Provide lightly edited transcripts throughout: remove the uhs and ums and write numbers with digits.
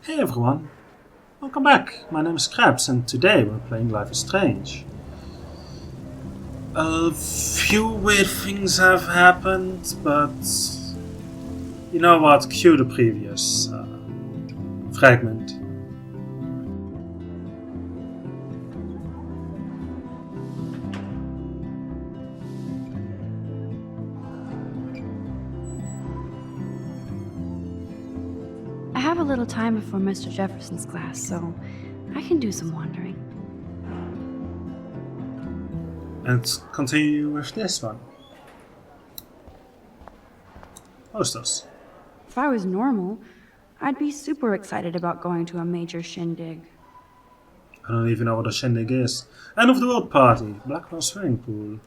Hey everyone, welcome back. My name is Scraps and today we're playing Life is Strange. A few weird things have happened, but you know what? Cue the previous fragment. I have a little time before Mr. Jefferson's class, so I can do some wandering. And continue with this one. Posters. If I was normal, I'd be super excited about going to a major shindig. I don't even know what a shindig is. End of the world party. Blackwell swimming pool.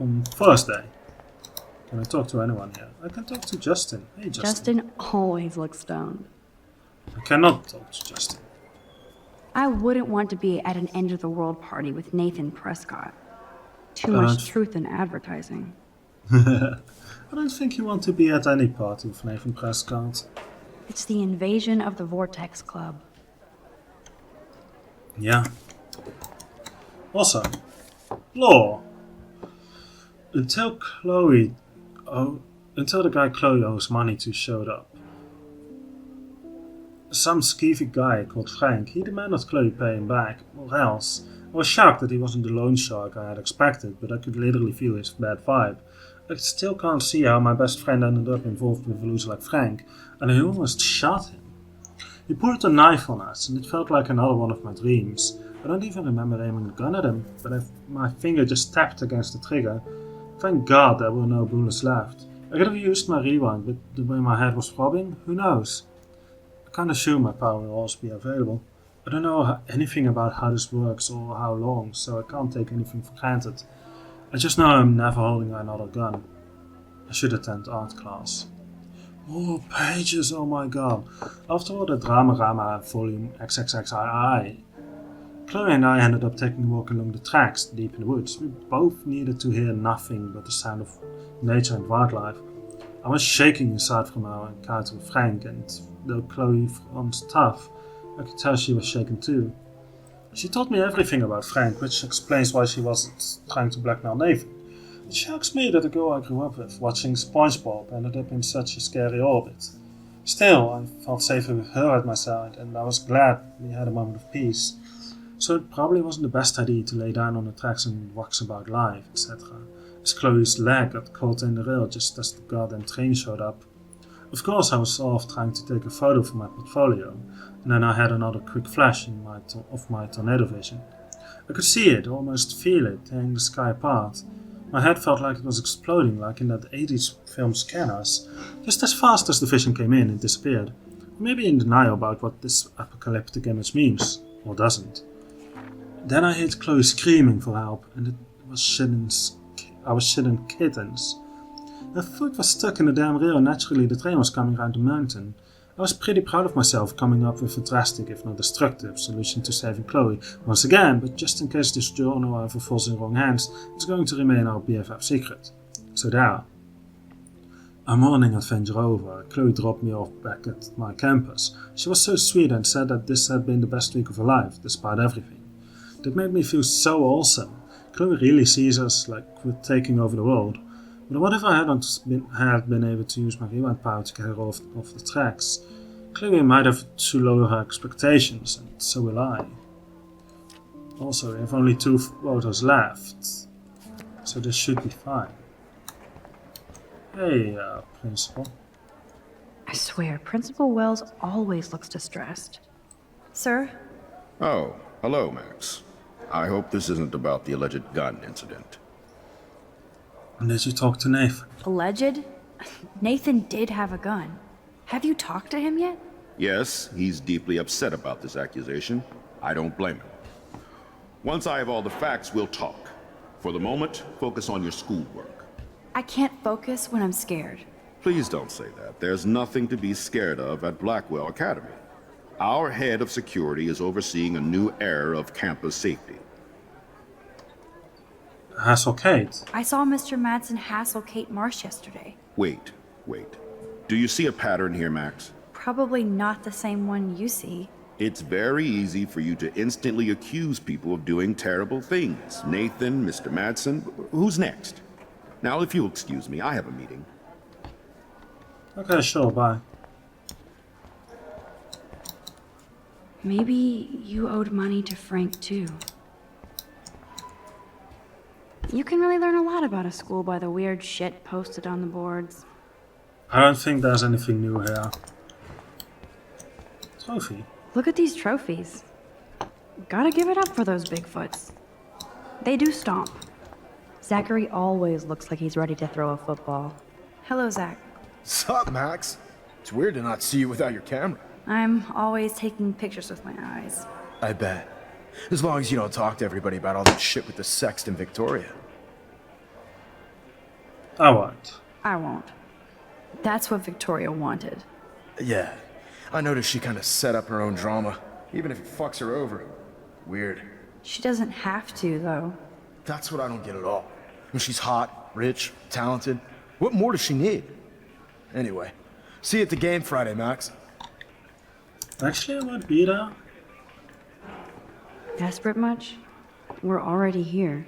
On Thursday. Can I talk to anyone here? I can talk to Justin. Hey Justin. Justin always looks stoned. I cannot talk to Justin. I wouldn't want to be at an end of the world party with Nathan Prescott. Too much truth in advertising. I don't think you want to be at any party with Nathan Prescott. It's the invasion of the Vortex Club. Yeah. Also, law. Until the guy Chloe owes money to showed up. Some skeevy guy called Frank, he demanded Chloe pay him back, or else. I was shocked that he wasn't the loan shark I had expected, but I could literally feel his bad vibe. I still can't see how my best friend ended up involved with a loser like Frank, and I almost shot him. He pulled a knife on us, and it felt like another one of my dreams. I don't even remember aiming the gun at him, but my finger just tapped against the trigger. Thank God there were no bullets left. I could have used my rewind, but the way my head was throbbing, who knows? I can't assume my power will always be available. I don't know anything about how this works or how long, so I can't take anything for granted. I just know I'm never holding another gun. I should attend art class. More pages, oh my god. After all the Dramarama volume XXXII, Chloe and I ended up taking a walk along the tracks deep in the woods. We both needed to hear nothing but the sound of nature and wildlife. I was shaking inside from our encounter with Frank, and though Chloe was tough, I could tell she was shaken too. She told me everything about Frank, which explains why she wasn't trying to blackmail Nathan. It shocks me that the girl I grew up with, watching SpongeBob, ended up in such a scary orbit. Still, I felt safer with her at my side, and I was glad we had a moment of peace. So it probably wasn't the best idea to lay down on the tracks and wax about life, etc. As Chloe's leg got caught in the rail just as the goddamn train showed up. Of course I was off trying to take a photo for my portfolio, and then I had another quick flash of my tornado vision. I could see it, almost feel it, tearing the sky apart. My head felt like it was exploding, like in that 80s film Scanners. Just as fast as the vision came in, it disappeared. Maybe in denial about what this apocalyptic image means, or doesn't. Then I heard Chloe screaming for help, and I was shitting kittens. Her foot was stuck in the damn rail, and naturally the train was coming around the mountain. I was pretty proud of myself coming up with a drastic, if not destructive, solution to saving Chloe once again, but just in case this journal ever falls in wrong hands, it's going to remain our BFF secret. So there. Our morning adventure over, Chloe dropped me off back at my campus. She was so sweet and said that this had been the best week of her life, despite everything. That made me feel so awesome. Chloe really sees us like we're taking over the world. But what if I had been able to use my rewind power to get her off the tracks? Chloe might have to lower her expectations, and so will I. Also, we have only 2 photos left, so this should be fine. Hey, Principal. I swear, Principal Wells always looks distressed. Sir? Oh, hello, Max. I hope this isn't about the alleged gun incident. And did you talk to Nathan? Alleged? Nathan did have a gun. Have you talked to him yet? Yes, he's deeply upset about this accusation. I don't blame him. Once I have all the facts, we'll talk. For the moment, focus on your schoolwork. I can't focus when I'm scared. Please don't say that. There's nothing to be scared of at Blackwell Academy. Our head of security is overseeing a new era of campus safety. Hassle Kate. I saw Mr. Madsen hassle Kate Marsh yesterday. Wait. Do you see a pattern here, Max? probably not the same one you see. It's very easy for you to instantly accuse people of doing terrible things. Nathan, Mr. Madsen, who's next? Now, if you'll excuse me, I have a meeting. Okay, sure, bye. Maybe you owed money to Frank too. You can really learn a lot about a school by the weird shit posted on the boards. I don't think there's anything new here. Trophy. Look at these trophies. Gotta give it up for those Bigfoots. They do stomp. Zachary always looks like he's ready to throw a football. Hello, Zach. Sup, Max? It's weird to not see you without your camera. I'm always taking pictures with my eyes. I bet. As long as you don't talk to everybody about all that shit with the sext in Victoria. I won't. I won't. That's what Victoria wanted. Yeah. I noticed she kind of set up her own drama, even if it fucks her over. Weird. She doesn't have to, though. That's what I don't get at all. When she's hot, rich, talented, what more does she need? Anyway, see you at the game Friday, Max. Actually, I might be there. Desperate much? We're already here.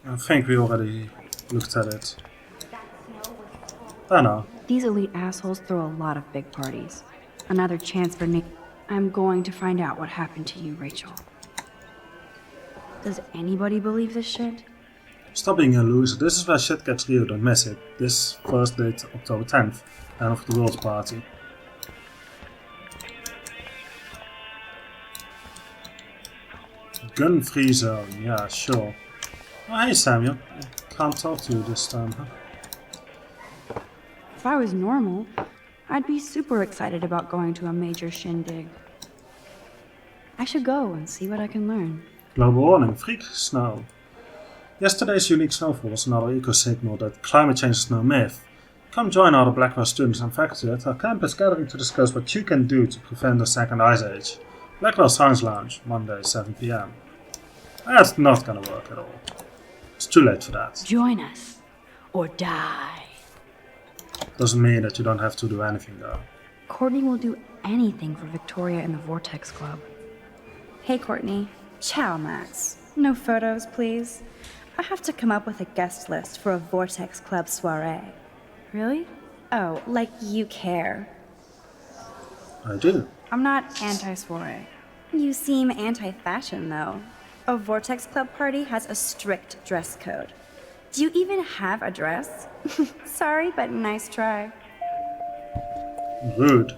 I think we already looked at it. I know. These elite assholes throw a lot of big parties. Another chance for Nick. I'm going to find out what happened to you, Rachel. Does anybody believe this shit? Stop being a loser. This is where shit gets real. Don't miss it. This first date, October 10th. End of the world's party. Gun-free zone. Yeah, sure. Oh, hey Samuel. I can't talk to you this time, huh? If I was normal, I'd be super excited about going to a major shindig. I should go and see what I can learn. Global warning. Freak snow. Yesterday's unique snowfall was another eco-signal that climate change is no myth. Come join other Blackwell students and faculty at our campus gathering to discuss what you can do to prevent the second ice age. Blackwell Science Lounge, Monday, 7 PM. That's not gonna work at all. It's too late for that. Join us, or die. Doesn't mean that you don't have to do anything though. Courtney will do anything for Victoria and the Vortex Club. Hey, Courtney. Ciao, Max. No photos, please. I have to come up with a guest list for a Vortex Club soiree. Really? Oh, like you care. I do. I'm not anti-soiree. You seem anti-fashion, though. A Vortex Club party has a strict dress code. Do you even have a dress? Sorry, but nice try. Rude.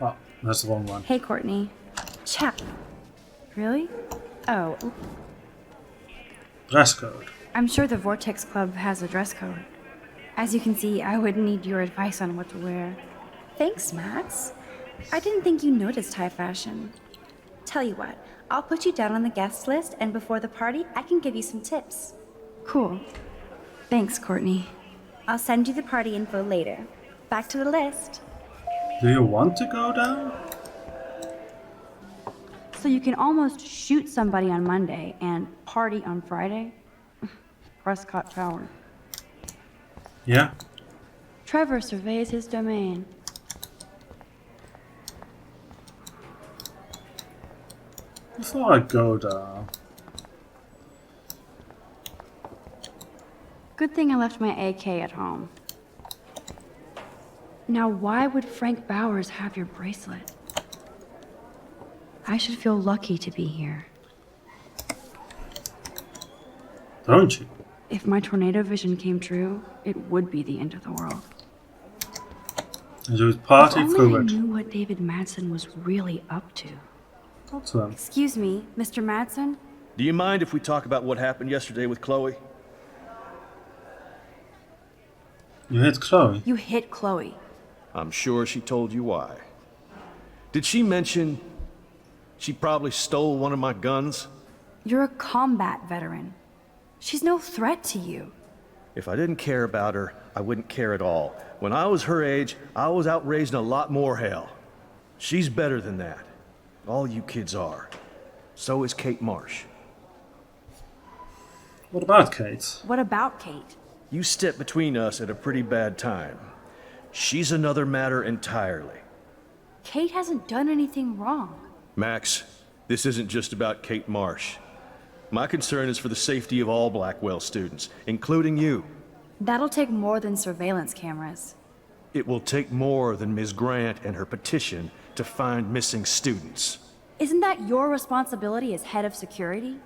Oh, that's the wrong one. Hey, Courtney. Chat. Really? Oh, Dress code. I'm sure the Vortex Club has a dress code. As you can see, I would need your advice on what to wear. Thanks, Max. I didn't think you noticed high fashion. Tell you what, I'll put you down on the guest list, and before the party, I can give you some tips. Cool. Thanks, Courtney. I'll send you the party info later. Back to the list. Do you want to go down? So you can almost shoot somebody on Monday and party on Friday? Prescott Tower. Yeah. Trevor surveys his domain. Before I go there. Good thing I left my AK at home. Now, why would Frank Bowers have your bracelet? I should feel lucky to be here. Don't you? If my tornado vision came true, it would be the end of the world. And you would party If through only I it. knew what David Madsen was really up to. Talk to him. Excuse me, Mr. Madsen? Do you mind if we talk about what happened yesterday with Chloe? You hit Chloe. You hit Chloe. I'm sure she told you why. Did she mention she probably stole one of my guns? You're a combat veteran. She's no threat to you. If I didn't care about her, I wouldn't care at all. When I was her age, I was out raising a lot more hell. She's better than that. All you kids are. So is Kate Marsh. What about Kate? What about Kate? You stepped between us at a pretty bad time. She's another matter entirely. Kate hasn't done anything wrong. Max, this isn't just about Kate Marsh. My concern is for the safety of all Blackwell students, including you. That'll take more than surveillance cameras. It will take more than Ms. Grant and her petition to find missing students. Isn't that your responsibility as head of security?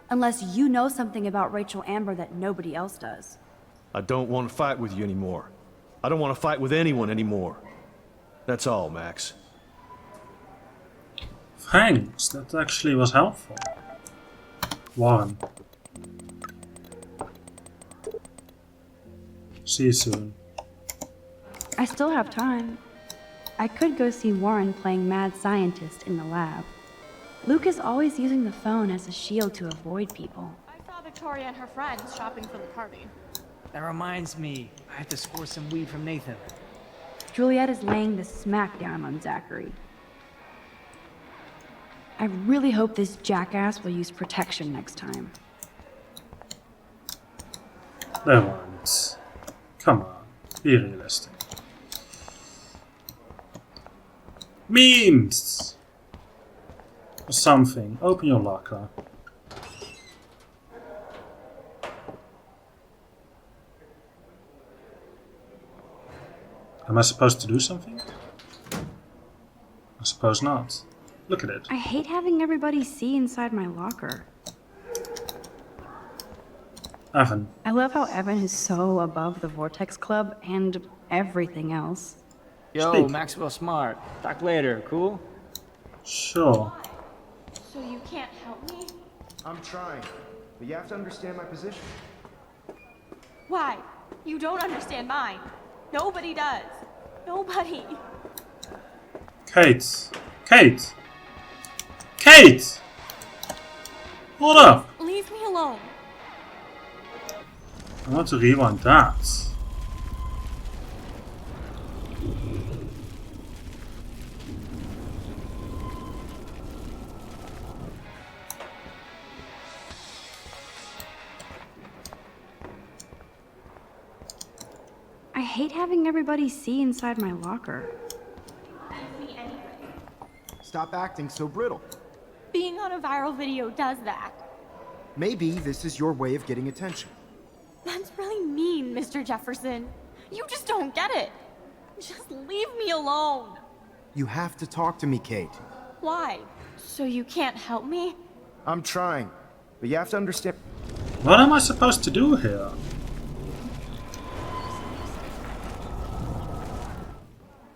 Unless you know something about Rachel Amber that nobody else does. I don't want to fight with you anymore. I don't want to fight with anyone anymore. That's all, Max. Thanks, that actually was helpful. Warren. See you soon. I still have time. I could go see Warren playing mad scientist in the lab. Luke is always using the phone as a shield to avoid people. I saw Victoria and her friends shopping for the party. That reminds me, I have to score some weed from Nathan. Juliet is laying the smackdown on Zachary. I really hope this jackass will use protection next time. They won't. Come on, be realistic. Memes! Or something. Open your locker. Am I supposed to do something? I suppose not. Look at it. I hate having everybody see inside my locker. Evan. I love how Evan is so above the Vortex Club and everything else. Yo, Speak. Maxwell Smart. Talk later, cool? Sure. So you can't help me? I'm trying, but you have to understand my position. Why? You don't understand mine. Nobody does. Nobody. Kate. Kate! Kate! Hold up! Leave me alone. I want to rewind that. I hate having everybody see inside my locker. Leave me anyway. Stop acting so brittle. Being on a viral video does that. Maybe this is your way of getting attention. That's really mean, Mr. Jefferson. You just don't get it. Just leave me alone. You have to talk to me, Kate. Why? So you can't help me? I'm trying, but you have to understand. What am I supposed to do here?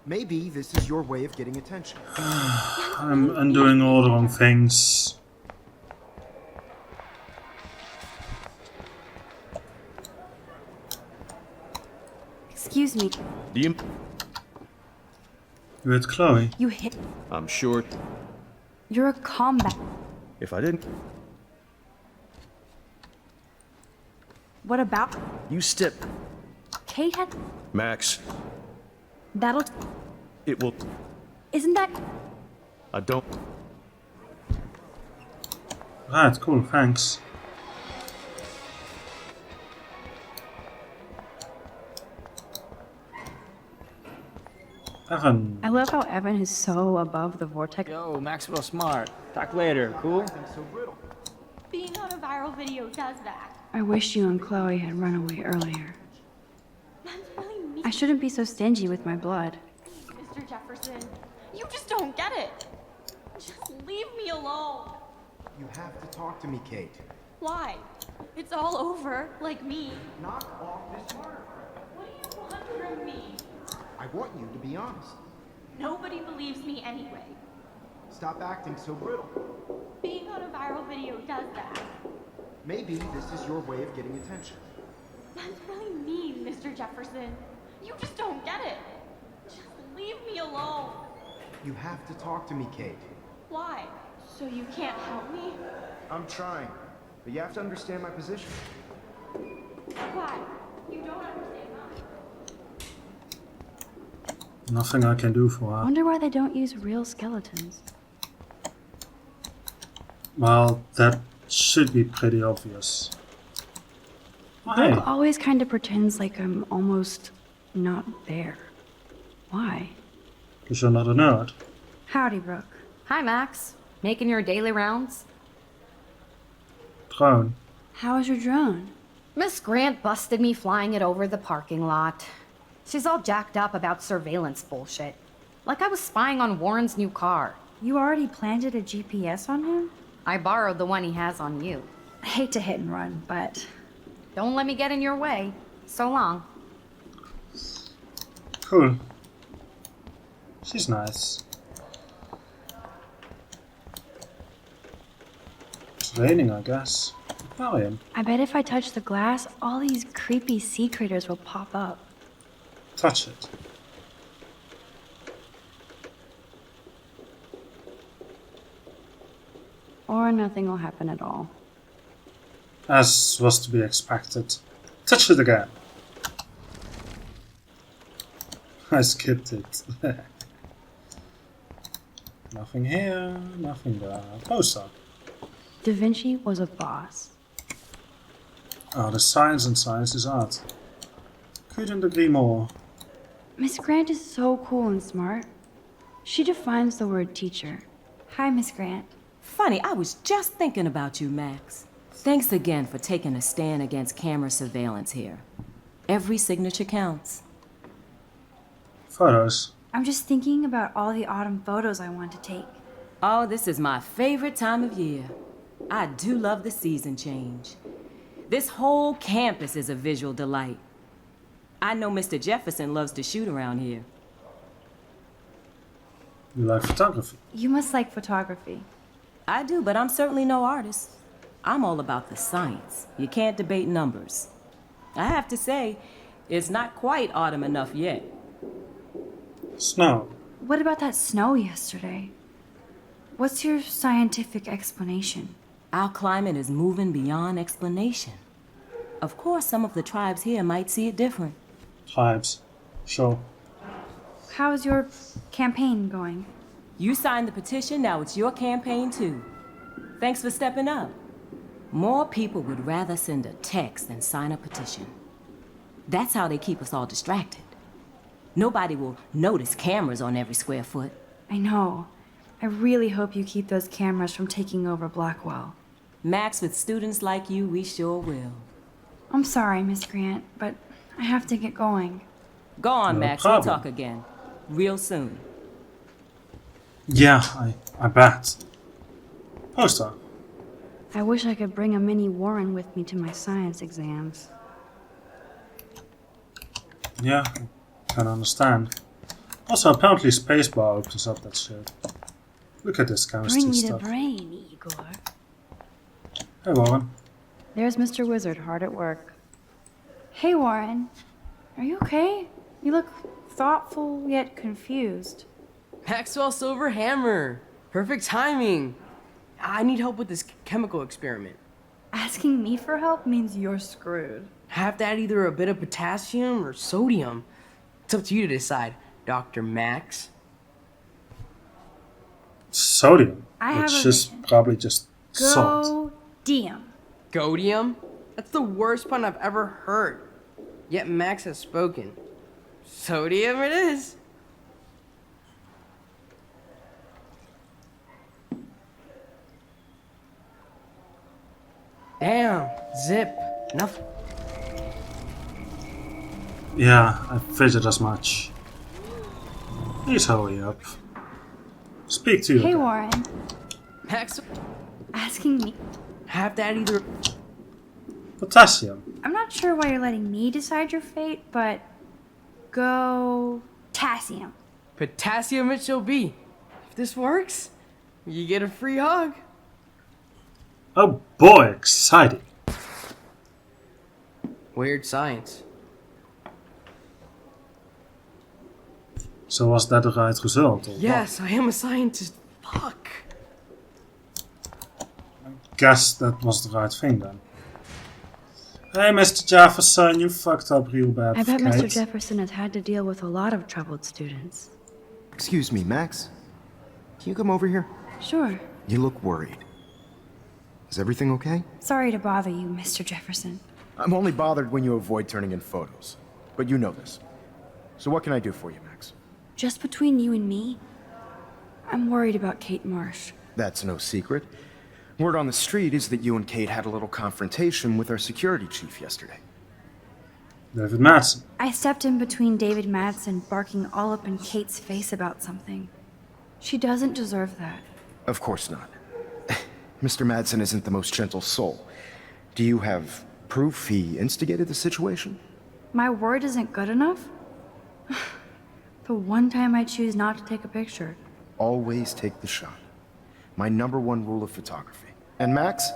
Maybe this is your way of getting attention. I'm undoing all the wrong things. Excuse me, Do you? You're with Chloe. you hit. I'm sure. You're a combat. If I didn't, What about you step. Kate had. Max, That'll. it will. Isn't that. I don't. Right, cool, thanks. Evan. I love how Evan is so above the Vortex. Yo, Maxwell Smart. Talk later, cool? So brittle. Being on a viral video does that. I wish you and Chloe had run away earlier. That's really mean, I shouldn't be so stingy with my blood. Mr. Jefferson. You just don't get it. Just leave me alone. You have to talk to me, Kate. Why? It's all over, like me. Knock off this murder. What do you want from me? I want you to be honest. Nobody believes me anyway. Stop acting so brittle. Being on a viral video does that. Maybe this is your way of getting attention. That's really mean, Mr. Jefferson. You just don't get it. Just leave me alone. You have to talk to me, Kate. Why? So you can't help me? I'm trying, but you have to understand my position. Why? You don't understand mine. Nothing I can do for her. Wonder why they don't use real skeletons. Well, that should be pretty obvious. Oh, hey. Brooke always kind of pretends like I'm almost not there. Why? Because you're not a nerd. Howdy, Brooke. Hi, Max. Making your daily rounds? Drone. How was your drone? Miss Grant busted me flying it over the parking lot. She's all jacked up about surveillance bullshit. Like I was spying on Warren's new car. You already planted a GPS on him? I borrowed the one he has on you. I hate to hit and run, but... Don't let me get in your way. So long. Cool. She's nice. It's raining, I guess. Aquarium. I bet if I touch the glass, all these creepy sea critters will pop up. Touch it. Or nothing will happen at all. As was to be expected. Touch it again. I skipped it. Nothing here, nothing there. Poster. Da Vinci was a boss. Oh, the science and science is art. Couldn't agree more. Miss Grant is so cool and smart. She defines the word teacher. Hi, Miss Grant. Funny, I was just thinking about you, Max. Thanks again for taking a stand against camera surveillance here. Every signature counts. Photos. I'm just thinking about all the autumn photos I want to take. Oh, this is my favorite time of year. I do love the season change. This whole campus is a visual delight. I know Mr. Jefferson loves to shoot around here. You like photography? You must like photography. I do, but I'm certainly no artist. I'm all about the science. You can't debate numbers. I have to say, it's not quite autumn enough yet. Snow. What about that snow yesterday? What's your scientific explanation? Our climate is moving beyond explanation. Of course, some of the tribes here might see it different. Tribes. Sure. How's your campaign going? You signed the petition, now it's your campaign too. Thanks for stepping up. More people would rather send a text than sign a petition. That's how they keep us all distracted. Nobody will notice cameras on every square foot. I know. I really hope you keep those cameras from taking over Blackwell. Max, with students like you, we sure will. I'm sorry, Miss Grant, but I have to get going. Go on, No Max, problem. we'll talk again. Real soon. Yeah, I bet. Poster. I wish I could bring a mini Warren with me to my science exams. Yeah, I can understand. Also, apparently Spacebar opens up that shit. Look at this chemistry Bring me the stuff. brain, Igor. Hey, Warren. There's Mr. Wizard hard at work. Hey, Warren. Are you okay? You look thoughtful yet confused. Maxwell Silver Hammer. Perfect timing. I need help with this chemical experiment. Asking me for help means you're screwed. I have to add either a bit of potassium or sodium. It's up to you to decide, Dr. Max. Sodium. I have which a is vision. probably just salt. Go-diem. Godium? That's the worst pun I've ever heard. Yet Max has spoken. Sodium it is. Damn, zip. Nothing. Yeah, I figured as much. Please hurry up. Speak to you. Hey, again. Warren. Max, Asking me. I have to add either. Potassium. I'm not sure why you're letting me decide your fate, but go-tassium. Potassium it shall be. If this works, you get a free hug. Oh boy, exciting. Weird science. So was that the right result? Or Yes, I am a scientist. Fuck. what? Guess that was the right thing then. Hey, Mr. Jefferson, you fucked up real bad. I bet Kate. Mr. Jefferson has had to deal with a lot of troubled students. Excuse me, Max. Can you come over here? Sure. You look worried. Is everything okay? Sorry to bother you, Mr. Jefferson. I'm only bothered when you avoid turning in photos. But you know this. So what can I do for you, Max? Just between you and me, I'm worried about Kate Marsh. That's no secret. Word on the street is that you and Kate had a little confrontation with our security chief yesterday. David Madsen. I stepped in between David Madsen barking all up in Kate's face about something. She doesn't deserve that. Of course not. Mr. Madsen isn't the most gentle soul. Do you have proof he instigated the situation? My word isn't good enough? The one time I choose not to take a picture. Always take the shot. My #1 rule of photography. And Max,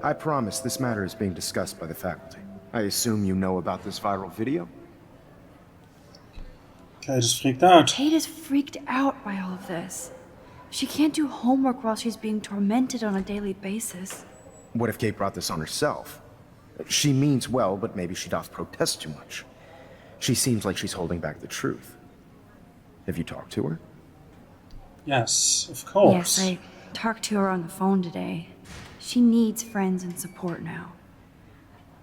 I promise this matter is being discussed by the faculty. I assume you know about this viral video? Kate is freaked out. Kate is freaked out by all of this. She can't do homework while she's being tormented on a daily basis. What if Kate brought this on herself? She means well, but maybe she doth protest too much. She seems like she's holding back the truth. Have you talked to her? Yes, of course. Yes, I talked to her on the phone today. She needs friends and support now.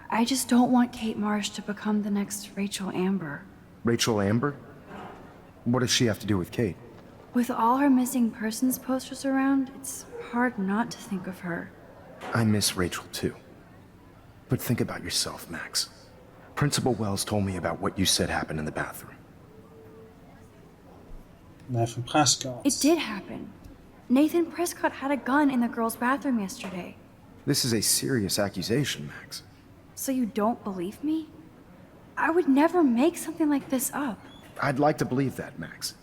I just don't want Kate Marsh to become the next Rachel Amber. Rachel Amber? What does she have to do with Kate? With all her missing persons posters around, it's hard not to think of her. I miss Rachel too. But think about yourself, Max. Principal Wells told me about what you said happened in the bathroom. Nathan Prescott. It did happen. Nathan Prescott had a gun in the girls' bathroom yesterday. This is a serious accusation, Max. So you don't believe me? I would never make something like this up. I'd like to believe that, Max.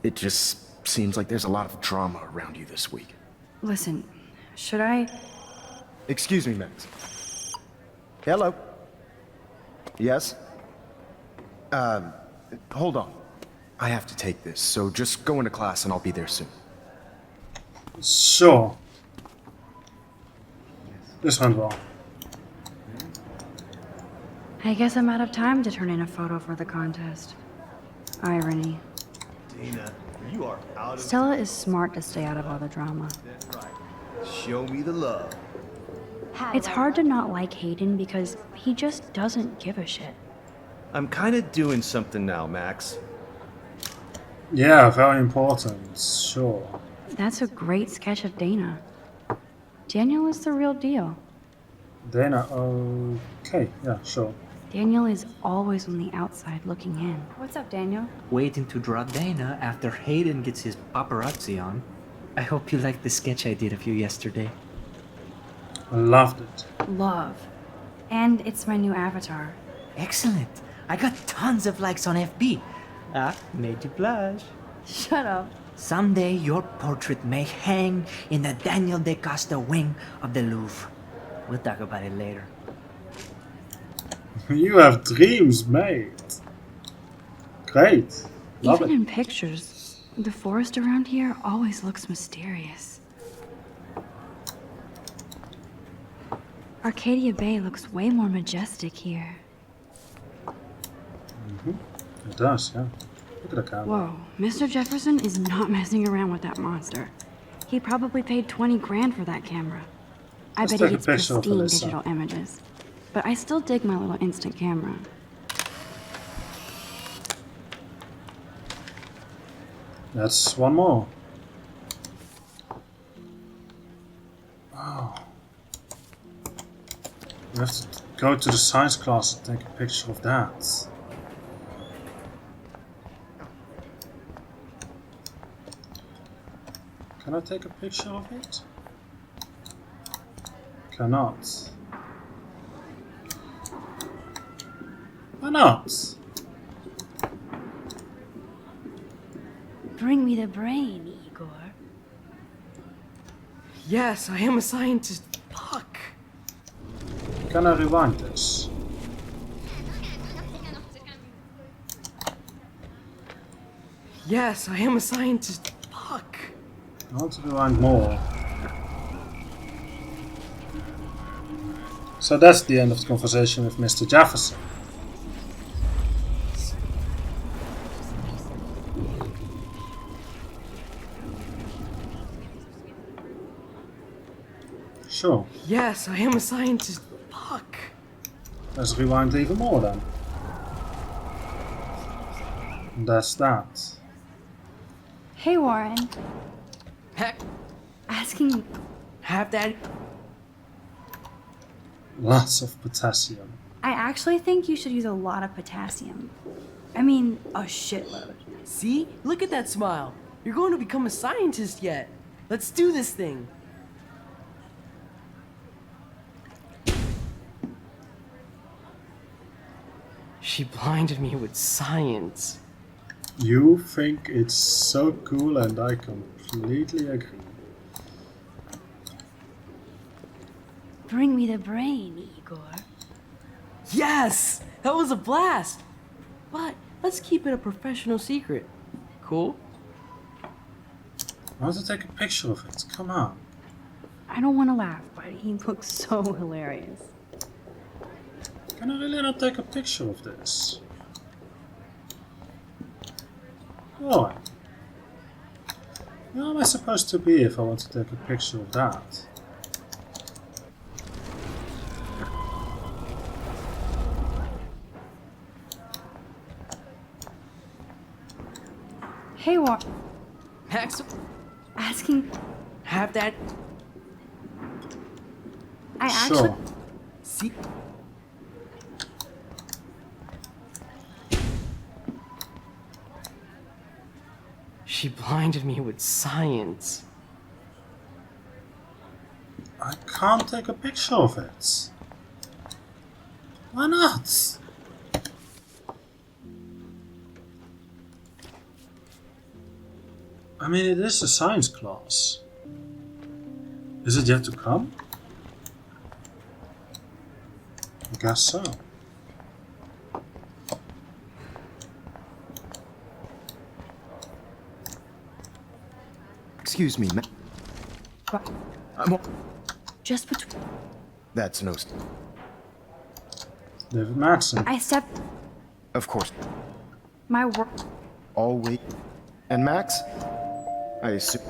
It just seems like there's a lot of drama around you this week. Listen, should I... Excuse me, Max. Hello? Yes? Hold on. I have to take this, so just go into class and I'll be there soon. Sure. This went well. I guess I'm out of time to turn in a photo for the contest. Irony. Dana, you are out of... Stella is smart to stay out of all the drama. That's right. Show me the love. It's hard to not like Hayden because he just doesn't give a shit. I'm kind of doing something now, Max. Yeah, very important. Sure. That's a great sketch of Dana. Daniel is the real deal. Dana, okay, yeah, sure. Daniel is always on the outside looking in. What's up, Daniel? Waiting to draw Dana after Hayden gets his paparazzi on. I hope you liked the sketch I did of you yesterday. I loved it. Love. And it's my new avatar. Excellent. I got tons of likes on FB. Made you blush. Shut up. Someday your portrait may hang in the Daniel de Costa wing of the Louvre. We'll talk about it later. You have dreams, mate. Great. Love Even it. in pictures, the forest around here always looks mysterious. Arcadia Bay looks way more majestic here. It does, yeah. Look at the camera. Whoa, Mr. Jefferson is not messing around with that monster. He probably paid 20 grand for that camera. I Let's bet take he a gets picture for pristine this, digital images. But I still dig my little instant camera. That's one more. Oh. We have to go to the science class and take a picture of that. Can I take a picture of it? Cannot. Why not? Bring me the brain, Igor. Yes, I am a scientist. Fuck. Can I rewind this? Yes, I am a scientist. Fuck. I want to rewind more. So that's the end of the conversation with Mr. Jefferson. Sure. Yes, I am a scientist. Fuck. Let's rewind even more then. And that's that. Hey, Warren. Heck, Asking. have that. Lots of potassium. I actually think you should use a lot of potassium. I mean, a shitload. See? Look at that smile. You're going to become a scientist yet. Let's do this thing. She blinded me with science. You think it's so cool, and I completely agree. Bring me the brain, Igor. Yes! That was a blast! But let's keep it a professional secret. Cool? I want to take a picture of it. Come on. I don't want to laugh, but he looks so hilarious. Can I really not take a picture of this? Oh. Where am I supposed to be if I want to take a picture of that? Hey, Warren. Max, Asking. have that. I actually. Sure. See? She blinded me with science. I can't take a picture of it. Why not? I mean, it is a science class. Is it yet to come? I guess so. Excuse me, What? I'm... Just between. That's no... David Madsen. I stepped. Of course. My work. Always... And Max? I assume...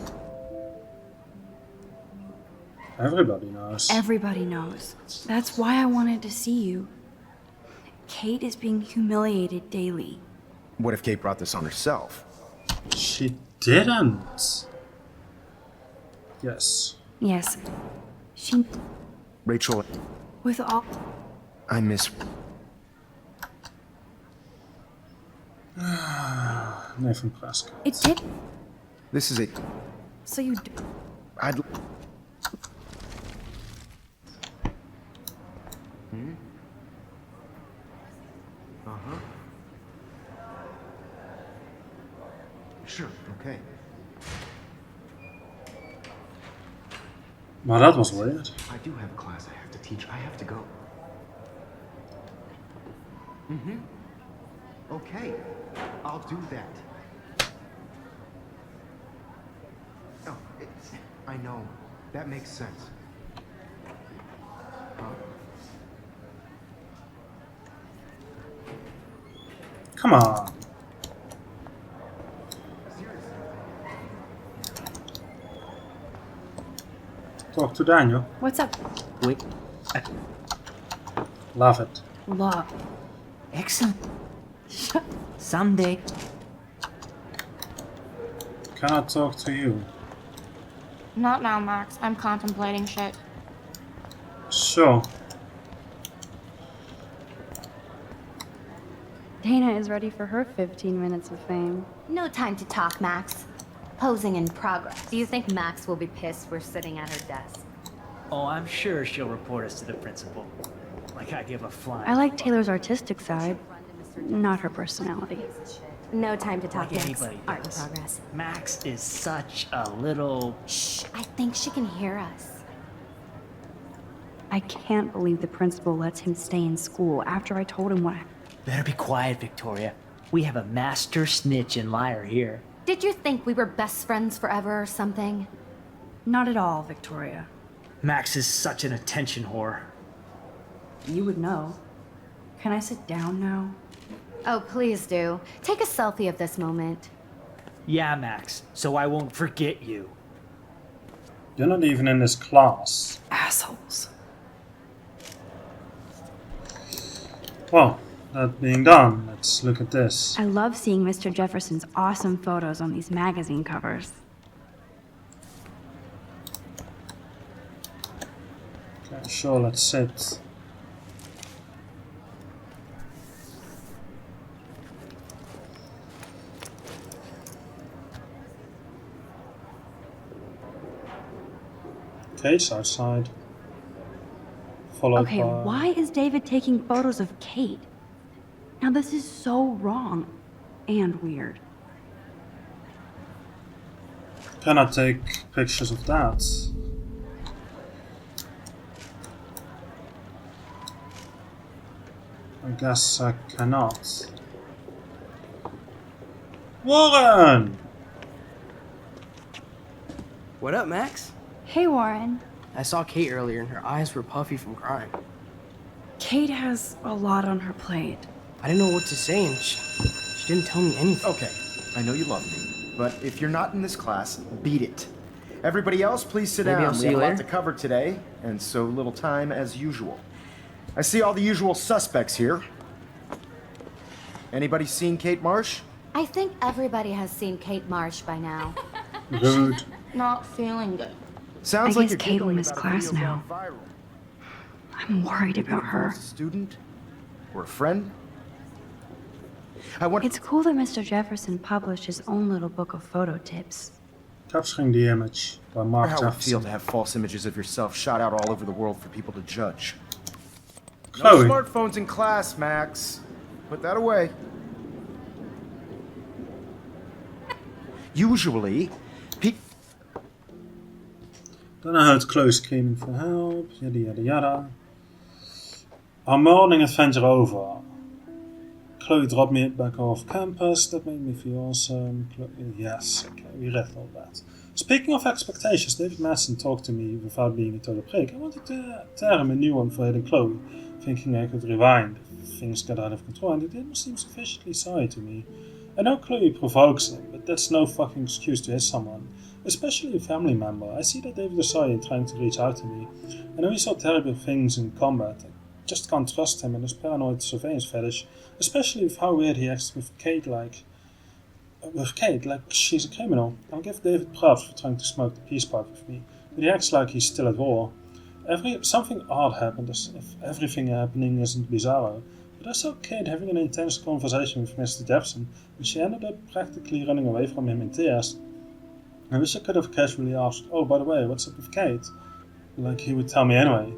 Everybody knows. Everybody knows. That's why I wanted to see you. Kate is being humiliated daily. What if Kate brought this on herself? She didn't. Yes. Yes. She. Rachel, With all. I miss... Nathan Prescott. It did. This is a... So you. I'd... Uh-huh. Sure, okay. Well, that was weird. I do have a class I have to teach. I have to go. Mm-hmm. Okay. I'll do that. Oh, I know. That makes sense. Huh? Come on. Talk to Daniel. What's up? Wait. Love it. Love. Excellent. Someday. Can I talk to you? Not now, Max. I'm contemplating shit. Sure. Dana is ready for her 15 minutes of fame. No time to talk, Max. Posing in progress. Do you think Max will be pissed we're sitting at her desk? Oh, I'm sure she'll report us to the principal. Like I give a flying. I like Taylor's artistic side, not her personality. No time to talk, Like Max. anybody Art in does. progress. Max is such a little... Shh, I think she can hear us. I can't believe the principal lets him stay in school after I told him what. Better be quiet, Victoria. We have a master snitch and liar here. Did you think we were best friends forever or something? Not at all, Victoria. Max is such an attention whore. You would know. Can I sit down now? Oh, please do. Take a selfie of this moment. Yeah, Max, so I won't forget you. You're not even in this class. Assholes. Well, that being done, let's look at this. I love seeing Mr. Jefferson's awesome photos on these magazine covers. Okay, sure, let's sit. Kate's outside. Followed Okay, by... why is David taking photos of Kate? Now this is so wrong and weird. Can I take pictures of that? I guess I cannot. Warren! What up, Max? Hey, Warren. I saw Kate earlier and her eyes were puffy from crying. Kate has a lot on her plate. I didn't know what to say and she didn't tell me anything. Okay, I know you love me, but if you're not in this class, beat it. Everybody else, please sit Maybe down. I'll We see have you a lot later. to cover today, and so little time as usual. I see all the usual suspects here. Anybody seen Kate Marsh? I think everybody has seen Kate Marsh by now. Rude. Not feeling good. Sounds I like guess you're Kate will giggling miss about a class video now. going viral. I'm worried about her. A student? Or a friend? I want... It's cool that Mr. Jefferson published his own little book of photo tips. Capturing the Image by Mark how it would feel Jefferson. to have false images of yourself shot out all over the world for people to judge. Chloe. No smartphones in class, Max. Put that away. Usually, Then I heard Chloe screaming for help, yada yada yada. Our morning adventure over. Chloe dropped me back off campus, that made me feel awesome. Yes, okay, we read all that. Speaking of expectations, David Madsen talked to me without being a total prick. I wanted to tear him a new one for hitting Chloe, thinking I could rewind if things got out of control, and he didn't seem sufficiently sorry to me. I know Chloe provokes him, but that's no fucking excuse to hit someone, especially a family member. I see that David is sorry and trying to reach out to me. I know he saw terrible things in combat. I just can't trust him and his paranoid surveillance fetish, especially with how weird he acts with Kate like she's a criminal. I'll give David props for trying to smoke the peace pipe with me, but he acts like he's still at war. Something odd happened as if everything happening isn't bizarro. But I saw Kate having an intense conversation with Mr. Jefferson, and she ended up practically running away from him in tears. I wish I could have casually asked, oh, by the way, what's up with Kate? Like he would tell me anyway.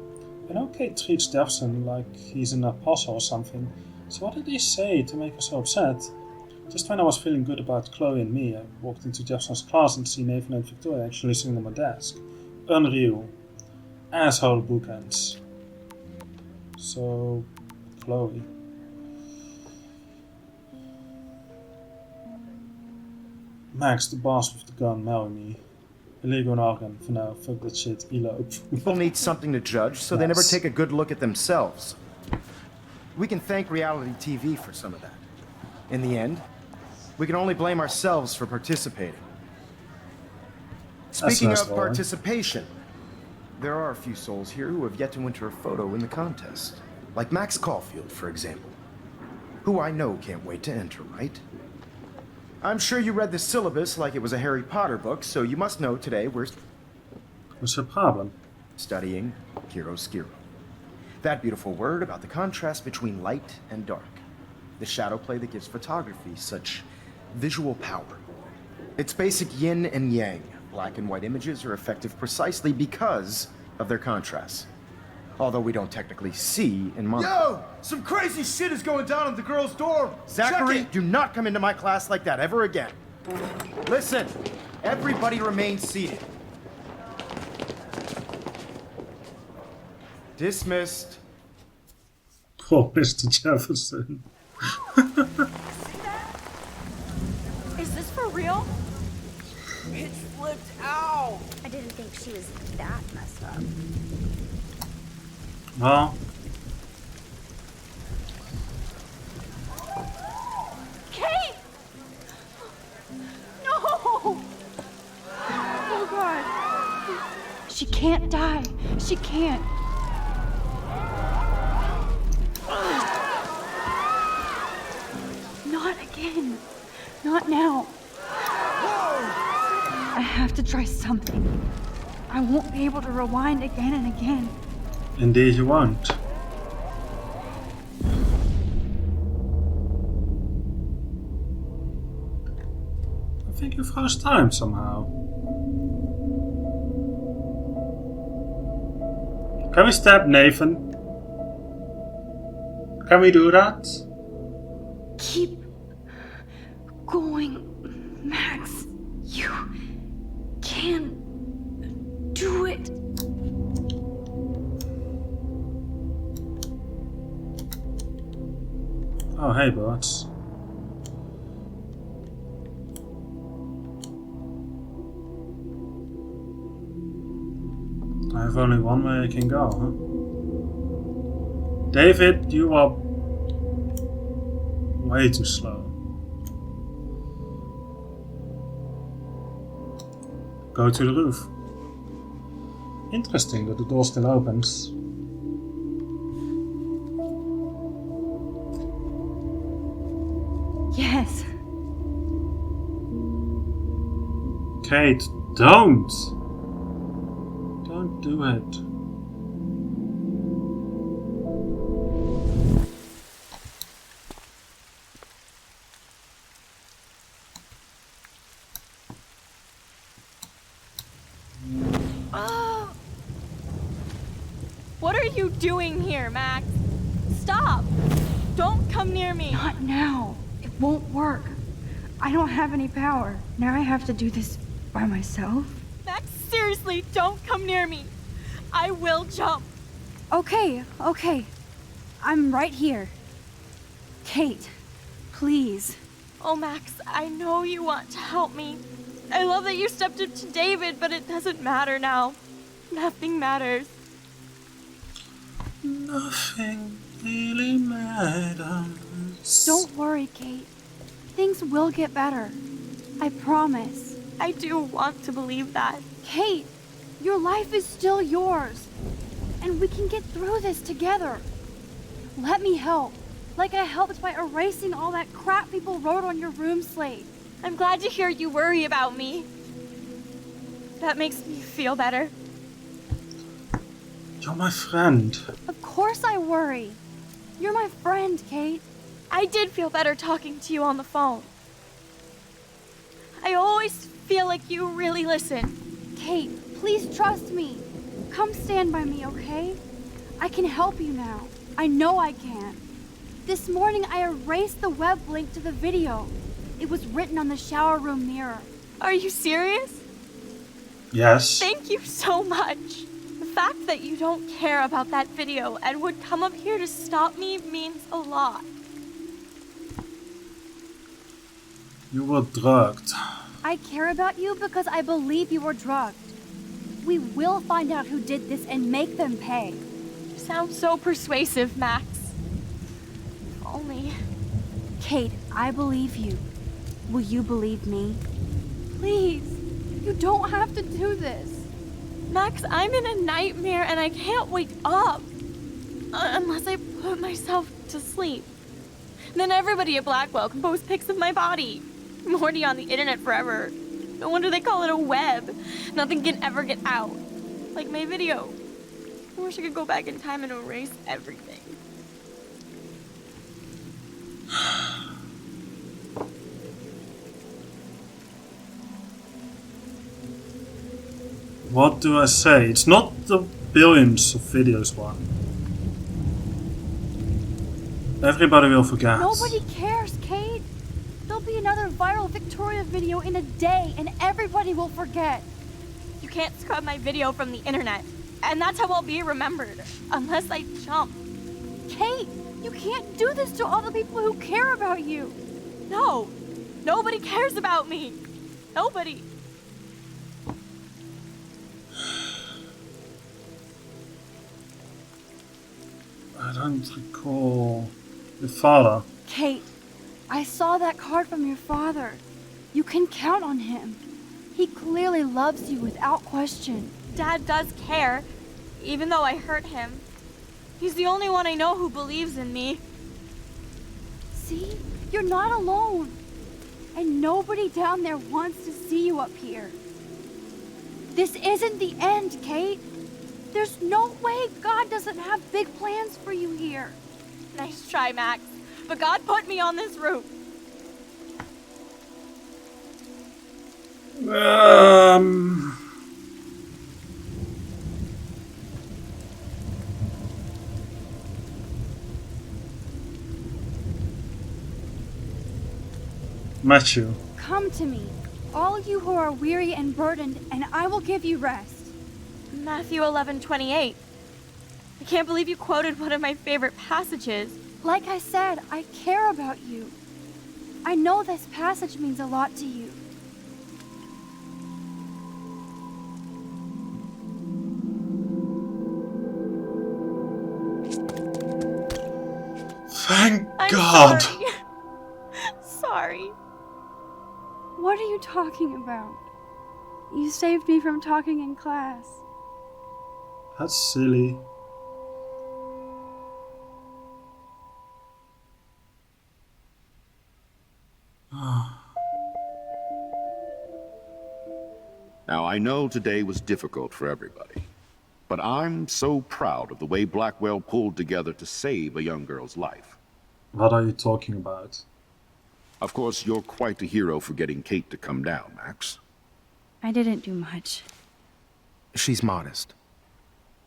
I know Kate treats Jefferson like he's an apostle or something, so what did he say to make her so upset? Just when I was feeling good about Chloe and me, I walked into Jefferson's class and see Nathan and Victoria actually sitting on my desk. Unreal. Asshole bookends. So, Chloe. Max, the boss with the gun, marry me. Illegal in Oregon, for now, fuck that shit, elope. people need something to judge, so they never take a good look at themselves. We can thank reality TV for some of that. In the end, we can only blame ourselves for participating. Speaking nice, of Warren. participation, there are a few souls here who have yet to enter a photo in the contest. Like Max Caulfield, for example. Who I know can't wait to enter, right? I'm sure you read the syllabus like it was a Harry Potter book, so you must know today we're What's the problem? studying chiaroscuro. That beautiful word about the contrast between light and dark. The shadow play that gives photography such visual power. It's basic yin and yang. Black and white images are effective precisely because of their contrast. Although we don't technically see in mono. Yo! Some crazy shit is going down in the girls' dorm! Zachary, Check it! do not come into my class like that ever again. Listen, everybody remain seated. Dismissed. Oh, Mr. Jefferson. Is this for real? It flipped out! I didn't think she was that messed up. Well, Kate! No! Oh god. She can't die. She can't. again. Not now. I have to try something. I won't be able to rewind again and again. Indeed you won't. I think you froze time somehow. Can we stab Nathan? Can we do that? Keep going, Max. You can do it. Oh, hey, bots. I have only one way I can go, huh? David, you are way too slow. Go to the roof. Interesting that the door still opens. Yes. Kate, don't! Don't do it. What are you doing here, Max? Stop! Don't come near me! Not now. It won't work. I don't have any power. Now I have to do this by myself. Max, seriously, don't come near me. I will jump. Okay. I'm right here. Kate, please. Oh, Max, I know you want to help me. I love that you stepped up to David, but it doesn't matter now. Nothing matters. Nothing really matters. Don't worry, Kate. Things will get better. I promise. I do want to believe that. Kate, your life is still yours. And we can get through this together. Let me help. Like I helped by erasing all that crap people wrote on your room slate. I'm glad to hear you worry about me. That makes me feel better. You're my friend. Of course I worry. You're my friend, Kate. I did feel better talking to you on the phone. I always feel like you really listen. Kate, please trust me. Come stand by me, okay? I can help you now. I know I can. This morning I erased the web link to the video. It was written on the shower room mirror. Are you serious? Yes. Thank you so much. The fact that you don't care about that video and would come up here to stop me means a lot. You were drugged. I care about you because I believe you were drugged. We will find out who did this and make them pay. You sound so persuasive, Max. If only. Kate, I believe you. Will you believe me? Please, you don't have to do this. Max, I'm in a nightmare and I can't wake up. Unless I put myself to sleep. Then everybody at Blackwell can post pics of my body. I'm already on the internet forever. No wonder they call it a web. Nothing can ever get out. Like my video. I wish I could go back in time and erase everything. What do I say? It's not the billions of videos one. Everybody will forget. Nobody cares, Kate. There'll be another viral Victoria video in a day and everybody will forget. You can't scrub my video from the internet. And that's how I'll be remembered. Unless I jump. Kate, you can't do this to all the people who care about you. No. Nobody cares about me. Nobody. I don't recall your father. Kate, I saw that card from your father. You can count on him. He clearly loves you without question. Dad does care, even though I hurt him. He's the only one I know who believes in me. See? You're not alone. And nobody down there wants to see you up here. This isn't the end, Kate. There's no way God doesn't have big plans for you here. Nice try, Max. But God put me on this route. Matthew. Come to me, all you who are weary and burdened, and I will give you rest. Matthew 11:28. I can't believe you quoted one of my favorite passages. Like I said, I care about you. I know this passage means a lot to you. Thank I'm God. Sorry. Sorry. What are you talking about? You saved me from talking in class. That's silly. Now, I know today was difficult for everybody, but I'm so proud of the way Blackwell pulled together to save a young girl's life. What are you talking about? Of course, you're quite a hero for getting Kate to come down, Max. I didn't do much. She's modest.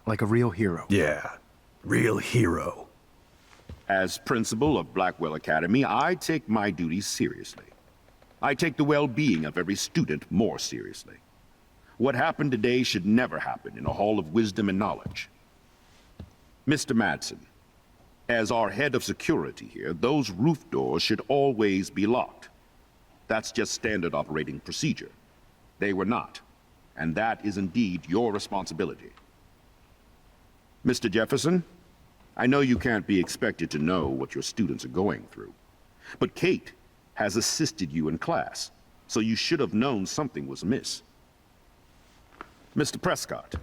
Like a real hero. Yeah, real hero. As principal of Blackwell Academy, I take my duties seriously. I take the well-being of every student more seriously. What happened today should never happen in a hall of wisdom and knowledge. Mr. Madsen, as our head of security here, those roof doors should always be locked. That's just standard operating procedure. They were not, and that is indeed your responsibility. Mr. Jefferson, I know you can't be expected to know what your students are going through, but Kate has assisted you in class, so you should have known something was amiss. Mr. Prescott,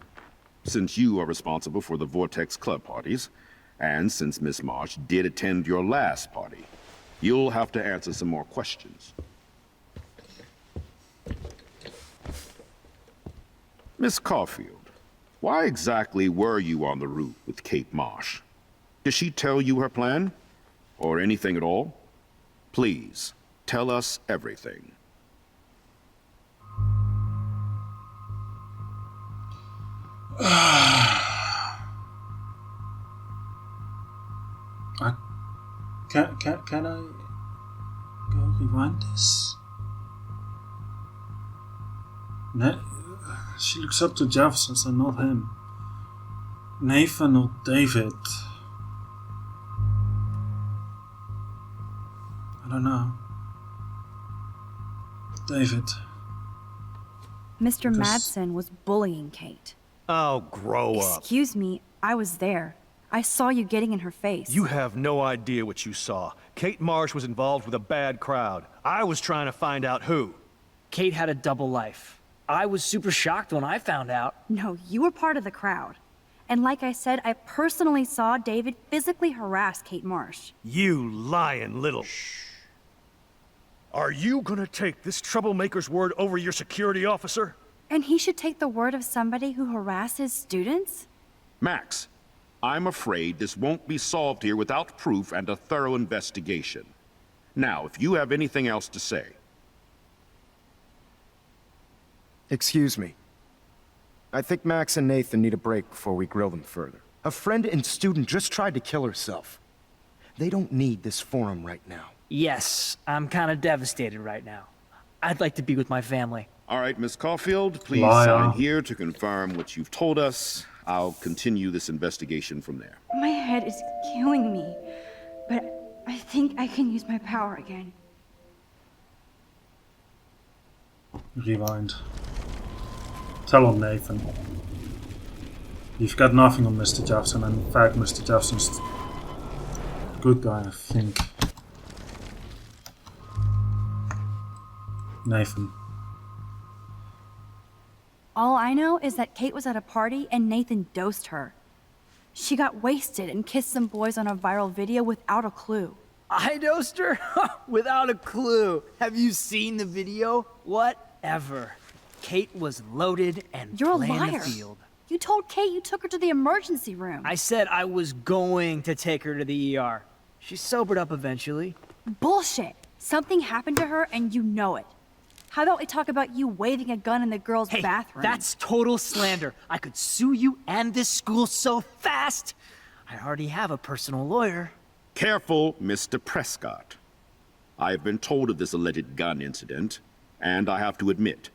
since you are responsible for the Vortex Club parties, and since Miss Marsh did attend your last party, you'll have to answer some more questions. Miss Caulfield, why exactly were you on the route with Kate Marsh? Did she tell you her plan? Or anything at all? Please, tell us everything. Can I go rewind this? She looks up to Jefferson and not him. Nathan or David? I don't know. David. Mr. Madsen was bullying Kate. Oh, grow up. Excuse me, I was there. I saw you getting in her face. You have no idea what you saw. Kate Marsh was involved with a bad crowd. I was trying to find out who. Kate had a double life. I was super shocked when I found out. No, you were part of the crowd. And like I said, I personally saw David physically harass Kate Marsh. You lying little... Shh. Are you gonna take this troublemaker's word over your security officer? And he should take the word of somebody who harasses students? Max, I'm afraid this won't be solved here without proof and a thorough investigation. Now, if you have anything else to say. Excuse me. I think Max and Nathan need a break before we grill them further. A friend and student just tried to kill herself. They don't need this forum right now. Yes, I'm kind of devastated right now. I'd like to be with my family. All right, Miss Caulfield, please Liar. sign here to confirm what you've told us. I'll continue this investigation from there. My head is killing me, but I think I can use my power again. Rewind. Tell on Nathan. You've got nothing on Mr. Jefferson, and in fact Mr. Jefferson's a good guy, I think. Nathan. All I know is that Kate was at a party and Nathan dosed her. She got wasted and kissed some boys on a viral video without a clue. I dosed her? Without a clue. Have you seen the video? Whatever. Kate was loaded and You're a playing liar. the field. You told Kate you took her to the emergency room. I said I was going to take her to the ER. She sobered up eventually. Bullshit. Something happened to her and you know it. How about we talk about you waving a gun in the girls' Hey, bathroom? that's total slander. I could sue you and this school so fast. I already have a personal lawyer. Careful, Mr. Prescott. I have been told of this alleged gun incident, and I have to admit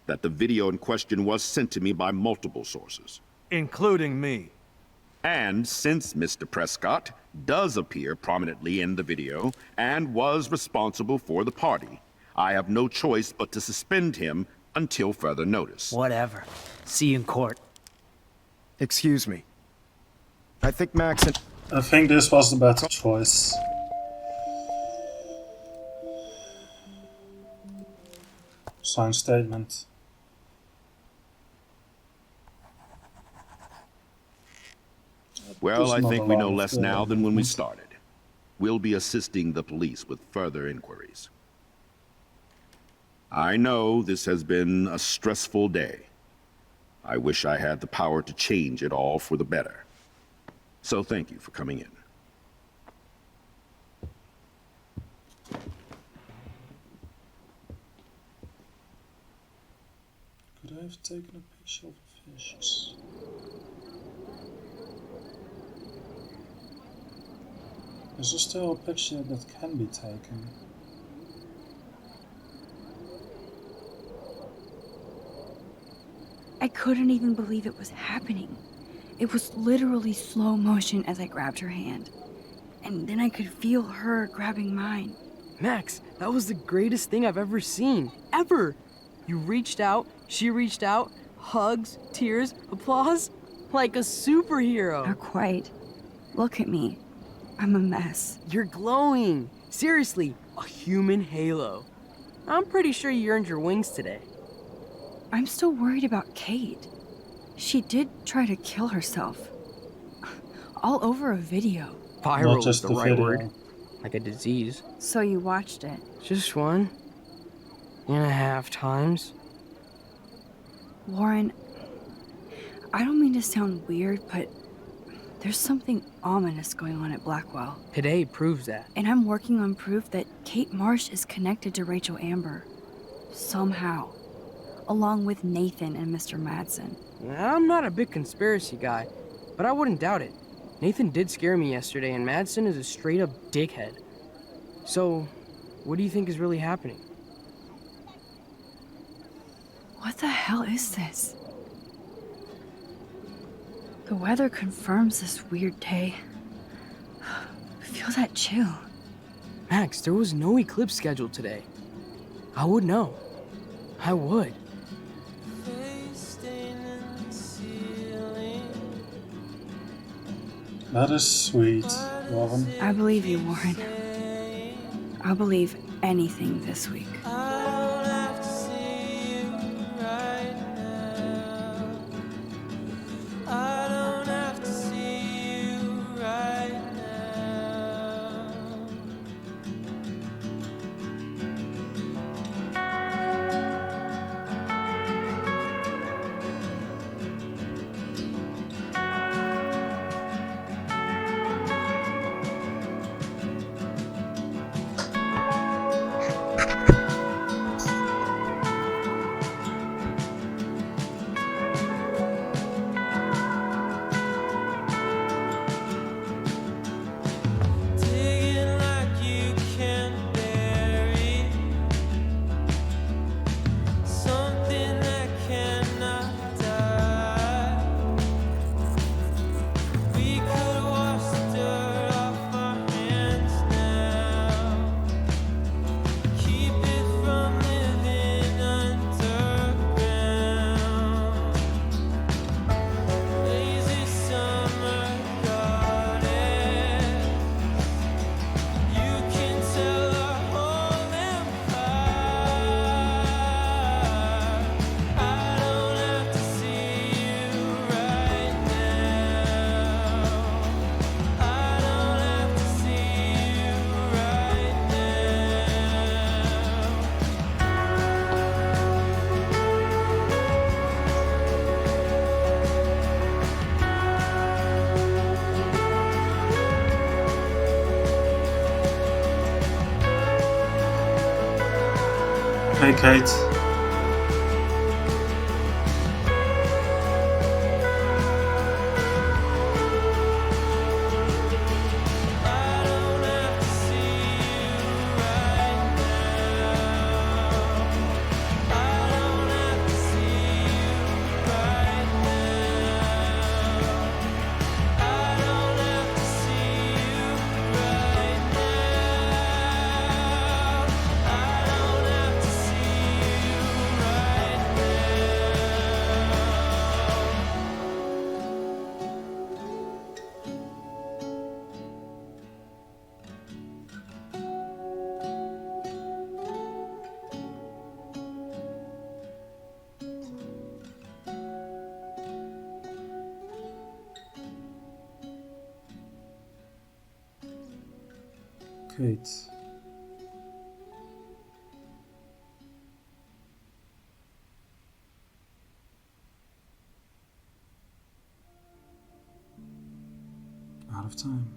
that the video in question was sent to me by multiple sources. Including me. And since Mr. Prescott does appear prominently in the video and was responsible for the party, I have no choice but to suspend him until further notice. Whatever. See you in court. Excuse me. I think Max and... I think this was the better choice. Signed statement. Well, I There's think not we a know lot less of now than when we evidence. started. We'll be assisting the police with further inquiries. I know this has been a stressful day. I wish I had the power to change it all for the better. So thank you for coming in. Could I have taken a picture of the fishes? Is there still a picture that can be taken? I couldn't even believe it was happening. It was literally slow motion as I grabbed her hand. And then I could feel her grabbing mine. Max, that was the greatest thing I've ever seen. Ever! You reached out, she reached out, hugs, tears, applause. Like a superhero. Not quite. Look at me. I'm a mess. You're glowing. Seriously, a human halo. I'm pretty sure you earned your wings today. I'm still worried about Kate. She did try to kill herself. All over a video. Not Viral is just the the right video. word. Like a disease. So you watched it. Just 1.5 times. Warren, I don't mean to sound weird, but there's something ominous going on at Blackwell. Today proves that. And I'm working on proof that Kate Marsh is connected to Rachel Amber. Somehow. Along with Nathan and Mr. Madsen. I'm not a big conspiracy guy, but I wouldn't doubt it. Nathan did scare me yesterday, and Madsen is a straight-up dickhead. So, what do you think is really happening? What the hell is this? The weather confirms this weird day. Feel that chill. Max, there was no eclipse scheduled today. I would know. I would. That is sweet, Warren. I believe you, Warren. I'll believe anything this week. Hey, Kate. Kate. Out of time.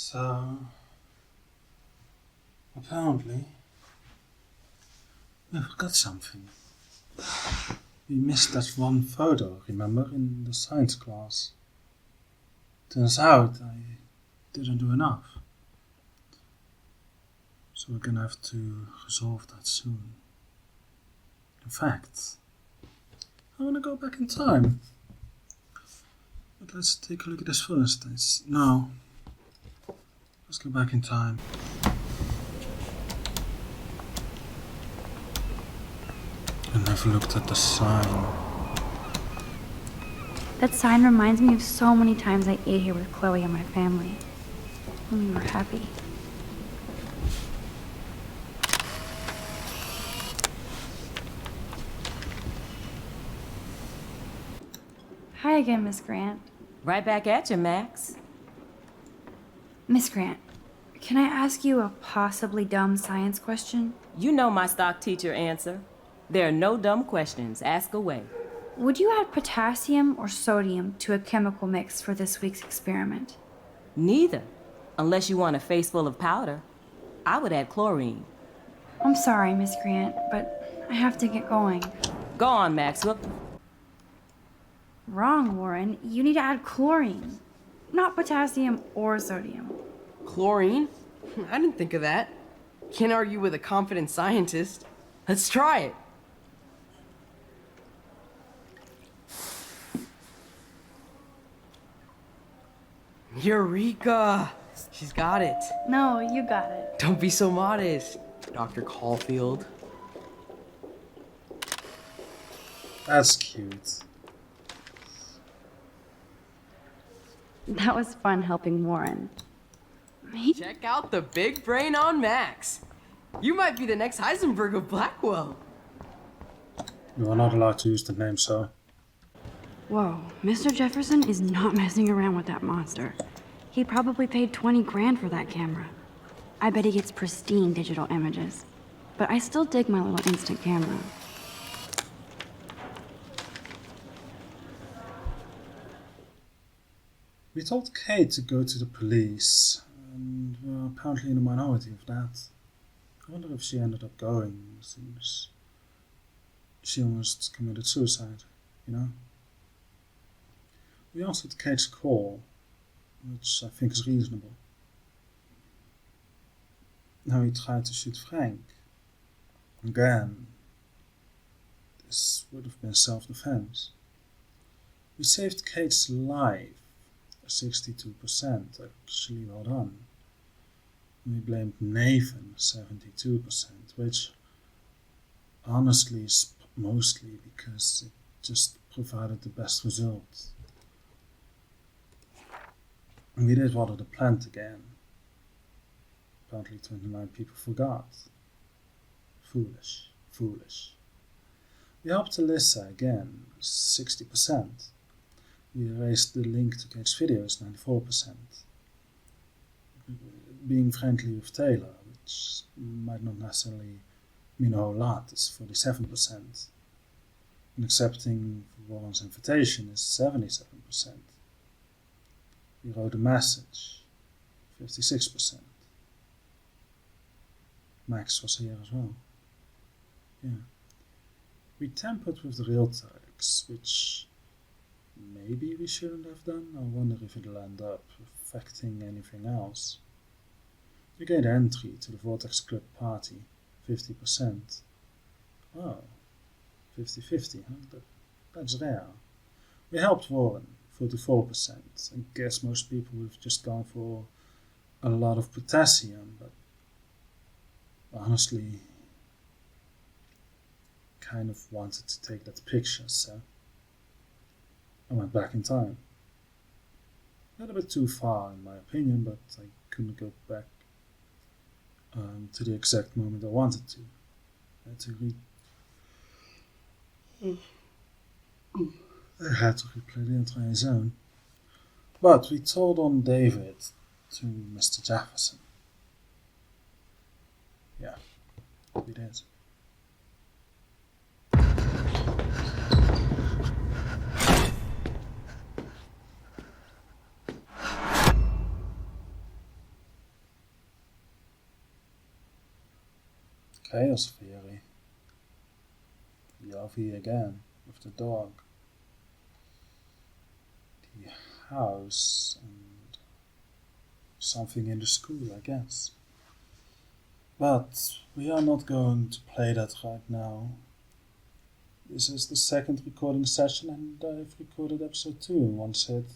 So, apparently, we forgot something. We missed that one photo, remember, in the science class. Turns out I didn't do enough. So we're gonna have to resolve that soon. In fact, I wanna go back in time. But let's take a look at this first. No. Let's go back in time. I never looked at the sign. That sign reminds me of so many times I ate here with Chloe and my family. When we were happy. Hi again, Miss Grant. Right back at you, Max. Miss Grant, can I ask you a possibly dumb science question? You know my stock teacher answer. There are no dumb questions. Ask away. Would you add potassium or sodium to a chemical mix for this week's experiment? Neither. Unless you want a face full of powder. I would add chlorine. I'm sorry, Miss Grant, but I have to get going. Go on, Maxwell. Wrong, Warren. You need to add chlorine, not potassium or sodium. Chlorine? I didn't think of that. Can't argue with a confident scientist. Let's try it. Eureka! She's got it. No, you got it. Don't be so modest, Dr. Caulfield. That's cute. That was fun helping Warren. Check out the big brain on Max. You might be the next Heisenberg of Blackwell. You are not allowed to use the name, so. Whoa, Mr. Jefferson is not messing around with that monster. He probably paid 20 grand for that camera. I bet he gets pristine digital images. But I still dig my little instant camera. We told Kate to go to the police, and we're apparently in a minority of that. I wonder if she ended up going, since she almost committed suicide, you know? We answered Kate's call, which I think is reasonable. Now we tried to shoot Frank. Again, this would have been self-defense. We saved Kate's life, 62%, actually well done. We blamed Nathan, 72%, which honestly is mostly because it just provided the best result. We did water the plant again. Apparently 29 people forgot. Foolish, foolish. We helped Alyssa again, 60%. We erased the link to Kate's videos, 94%. Being friendly with Taylor, which might not necessarily mean a whole lot, is 47%. And accepting Warren's invitation is 77%. We wrote a message, 56%. Max was here as well. Yeah. We tampered with the real tags, which maybe we shouldn't have done. I wonder if it'll end up affecting anything else. We gained entry to the Vortex Club party, 50%. Oh, 50-50, huh? That's rare. We helped Warren, 44%. I guess most people would have just gone for a lot of potassium, but honestly, kind of wanted to take that picture, so I went back in time. A little bit too far in my opinion, but I couldn't go back to the exact moment I wanted to. I had to replay the entire zone. But we told on David to Mr. Jefferson. Yeah, we did. chaos theory. The RV again, with the dog. The house and something in the school, I guess. But we are not going to play that right now. This is the second recording session and I've recorded episode 2 in one sit.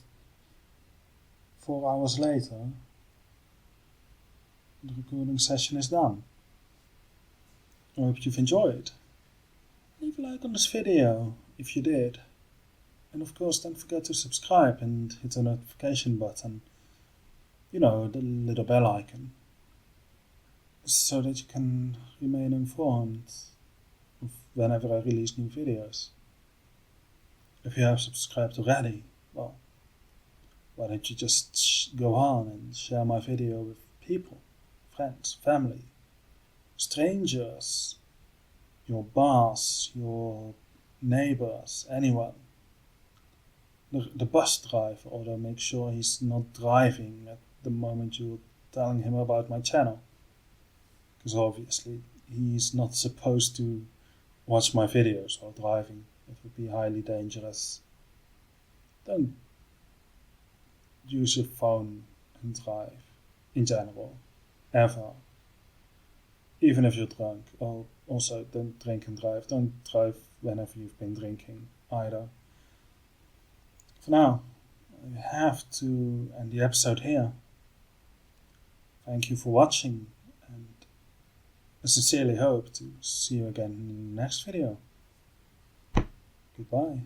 4 hours later, the recording session is done. I hope you've enjoyed. Leave a like on this video if you did. And of course don't forget to subscribe and hit the notification button. You know, the little bell icon. So that you can remain informed of whenever I release new videos. If you have subscribed already, well, why don't you just go on and share my video with people, friends, family, strangers, your boss, your neighbors, anyone. The bus driver, although make sure he's not driving at the moment you're telling him about my channel. Because obviously he's not supposed to watch my videos while driving. It would be highly dangerous. Don't use your phone and drive, in general, ever. Even if you're drunk. Or also, don't drink and drive. Don't drive whenever you've been drinking either. For now, I have to end the episode here. Thank you for watching, and I sincerely hope to see you again in the next video. Goodbye.